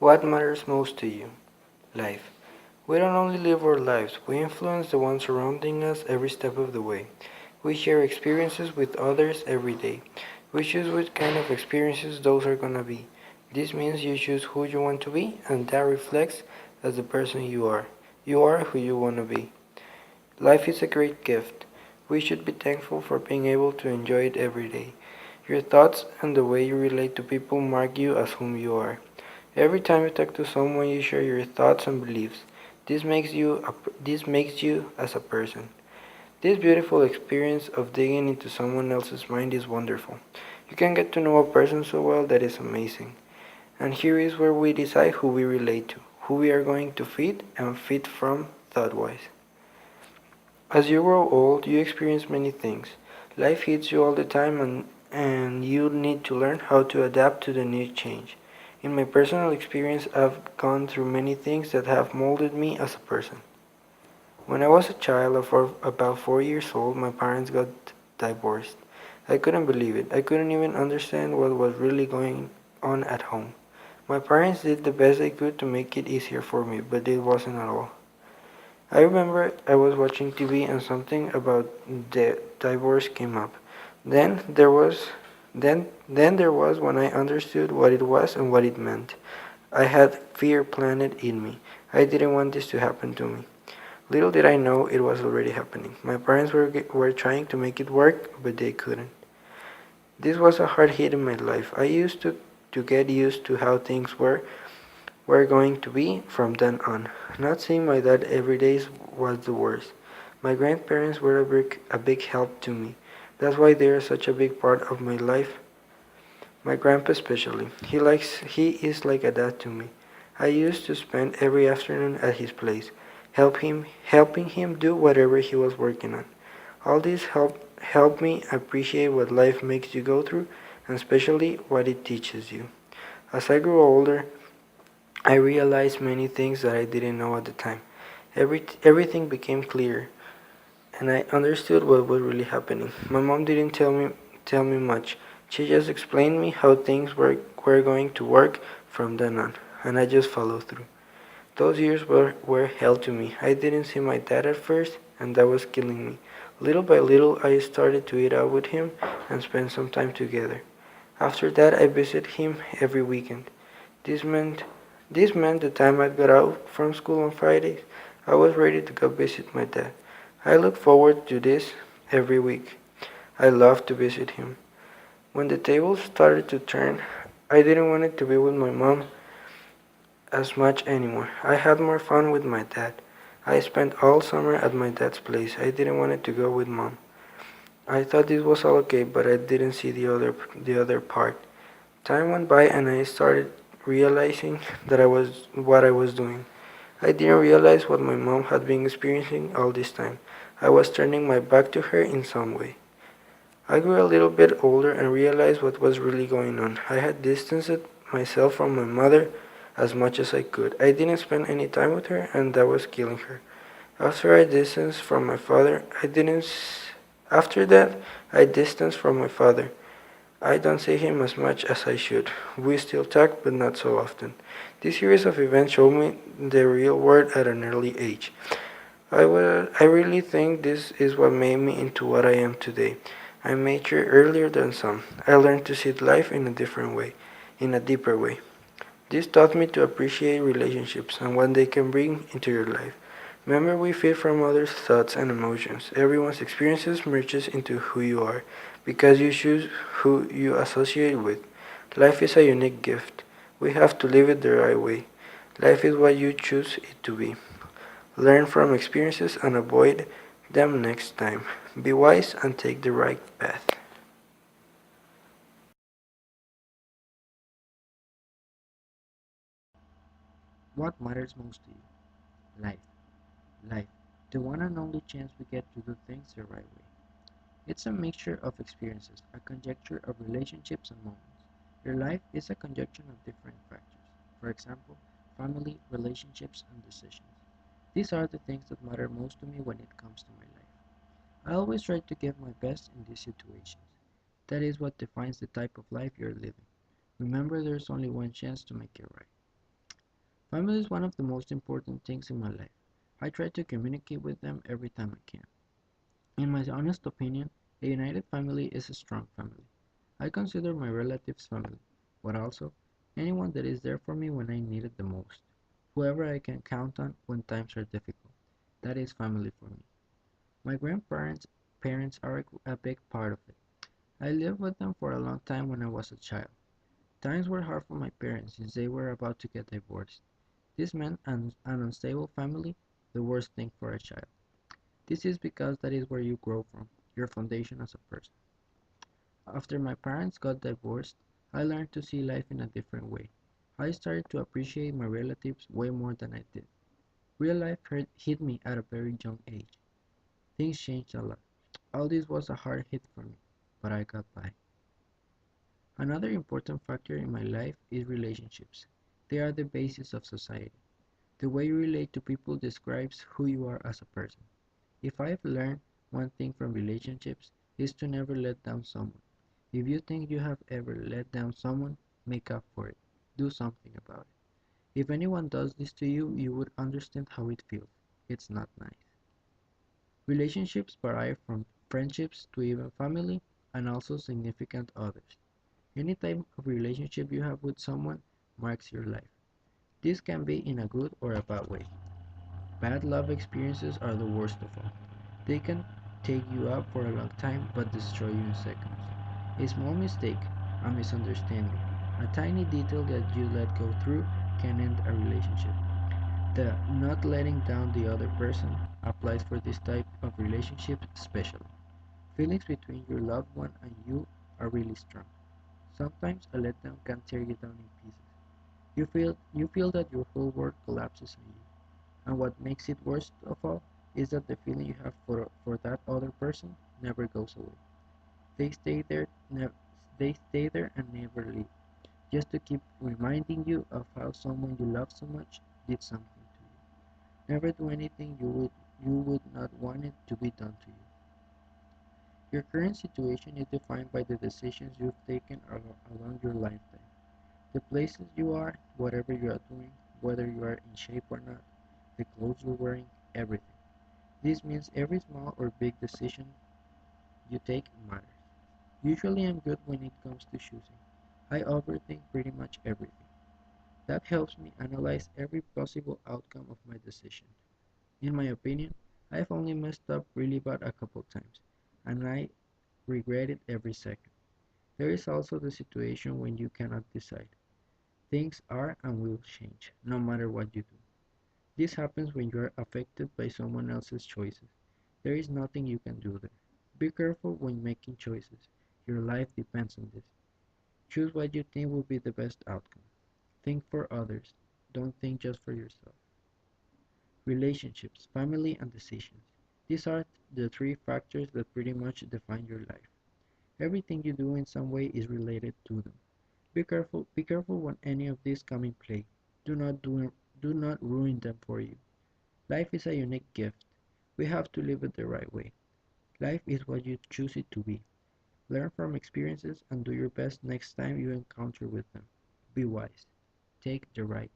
What matters most to you? Life. We don't only live our lives, we influence the ones surrounding us every step of the way. We share experiences with others every day. We choose what kind of experiences those are gonna be. This means you choose who you want to be, and that reflects as the person you are. You are who you want to be. Life is a great gift. We should be thankful for being able to enjoy it every day. Your thoughts and the way you relate to people mark you as whom you are. Every time you talk to someone, you share your thoughts and beliefs. This makes you as a person. This beautiful experience of digging into someone else's mind is wonderful. You can get to know a person so well that is amazing. And here is where we decide who we relate to, who we are going to feed and feed from thought-wise. As you grow old, you experience many things. Life hits you all the time and you need to learn how to adapt to the new change. In my personal experience, I've gone through many things that have molded me as a person. When I was a child of about 4 years old, my parents got divorced. I couldn't believe it. I couldn't even understand what was really going on at home. My parents did the best they could to make it easier for me, but it wasn't at all. I remember I was watching TV and something about the divorce came up. Then there was then there was when I understood what it was and what it meant. I had fear planted in me. I didn't want this to happen to me. Little did I know it was already happening. My parents were trying to make it work, but they couldn't. This was a hard hit in my life. I used to get used to how things were going to be from then on. Not seeing my dad every day was the worst. My grandparents were a big help to me. That's why they are such a big part of my life. My grandpa especially. He is like a dad to me. I used to spend every afternoon at his place, helping him do whatever he was working on. All this helped me appreciate what life makes you go through and especially what it teaches you. As I grew older, I realized many things that I didn't know at the time. Everything became clear, and I understood what was really happening. My mom didn't tell me much. She just explained me how things were going to work from then on, and I just followed through. Those years were hell to me. I didn't see my dad at first, and that was killing me. Little by little, I started to eat out with him and spend some time together. After that, I visited him every weekend. This meant this meant the time I got out from school on Fridays, I was ready to go visit my dad. I look forward to this every week. I loved to visit him. When the tables started to turn, I didn't want it to be with my mom as much anymore. I had more fun with my dad. I spent all summer at my dad's place. I didn't want it to go with mom. I thought this was all okay, but I didn't see the other part. Time went by and I started realizing that I was what I was doing. I didn't realize what my mom had been experiencing all this time. I was turning my back to her in some way. I grew a little bit older and realized what was really going on. I had distanced myself from my mother as much as I could. I didn't spend any time with her and that was killing her. After I distanced from my father, I didn't after that I distanced from my father. I don't see him as much as I should. We still talk, but not so often. This series of events showed me the real world at an early age. I really think this is what made me into what I am today. I matured earlier than some. I learned to see life in a different way, in a deeper way. This taught me to appreciate relationships and what they can bring into your life. Remember, we feed from others' thoughts and emotions. Everyone's experiences merges into who you are because you choose who you associate with. Life is a unique gift. We have to live it the right way. Life is what you choose it to be. Learn from experiences and avoid them next time. Be wise and take the right path. What matters most to you? Life. Life. The one and only chance we get to do things the right way. It's a mixture of experiences, a conjecture of relationships and moments. Your life is a conjunction of different factors. For example, family, relationships, and decisions. These are the things that matter most to me when it comes to my life. I always try to give my best in these situations. That is what defines the type of life you're living. Remember, there's only one chance to make it right. Family is one of the most important things in my life. I try to communicate with them every time I can. In my honest opinion, a united family is a strong family. I consider my relatives family, but also anyone that is there for me when I need it the most. Whoever I can count on when times are difficult. That is family for me. My grandparents parents are a big part of it. I lived with them for a long time when I was a child. Times were hard for my parents since they were about to get divorced. This meant an unstable family, the worst thing for a child. This is because that is where you grow from, your foundation as a person. After my parents got divorced, I learned to see life in a different way. I started to appreciate my relatives way more than I did. Real life hit me at a very young age. Things changed a lot. All this was a hard hit for me, but I got by. Another important factor in my life is relationships. They are the basis of society. The way you relate to people describes who you are as a person. If I've learned one thing from relationships is to never let down someone. If you think you have ever let down someone, make up for it. Do something about it. If anyone does this to you, you would understand how it feels. It's not nice. Relationships vary from friendships to even family and also significant others. Any type of relationship you have with someone marks your life. This can be in a good or a bad way. Bad love experiences are the worst of all. They can take you up for a long time but destroy you in seconds. A small mistake, a misunderstanding, a tiny detail that you let go through can end a relationship. The not letting down the other person applies for this type of relationship especially. Feelings between your loved one and you are really strong. Sometimes a letdown can tear you down in pieces. You feel that your whole world collapses on you. And what makes it worst of all is that the feeling you have for that other person never goes away. They stay there, they stay there and never leave, just to keep reminding you of how someone you love so much did something to you. Never do anything you would not want it to be done to you. Your current situation is defined by the decisions you've taken along your lifetime. The places you are, whatever you are doing, whether you are in shape or not, the clothes you're wearing, everything. This means every small or big decision you take matters. Usually I'm good when it comes to choosing. I overthink pretty much everything. That helps me analyze every possible outcome of my decision. In my opinion, I've only messed up really bad a couple times, and I regret it every second. There is also the situation when you cannot decide. Things are and will change, no matter what you do. This happens when you are affected by someone else's choices. There is nothing you can do there. Be careful when making choices. Your life depends on this. Choose what you think will be the best outcome. Think for others. Don't think just for yourself. Relationships, family, and decisions. These are the three factors that pretty much define your life. Everything you do in some way is related to them. Be careful when any of these come in play. Do not ruin them for you. Life is a unique gift. We have to live it the right way. Life is what you choose it to be. Learn from experiences and do your best next time you encounter with them. Be wise. Take the right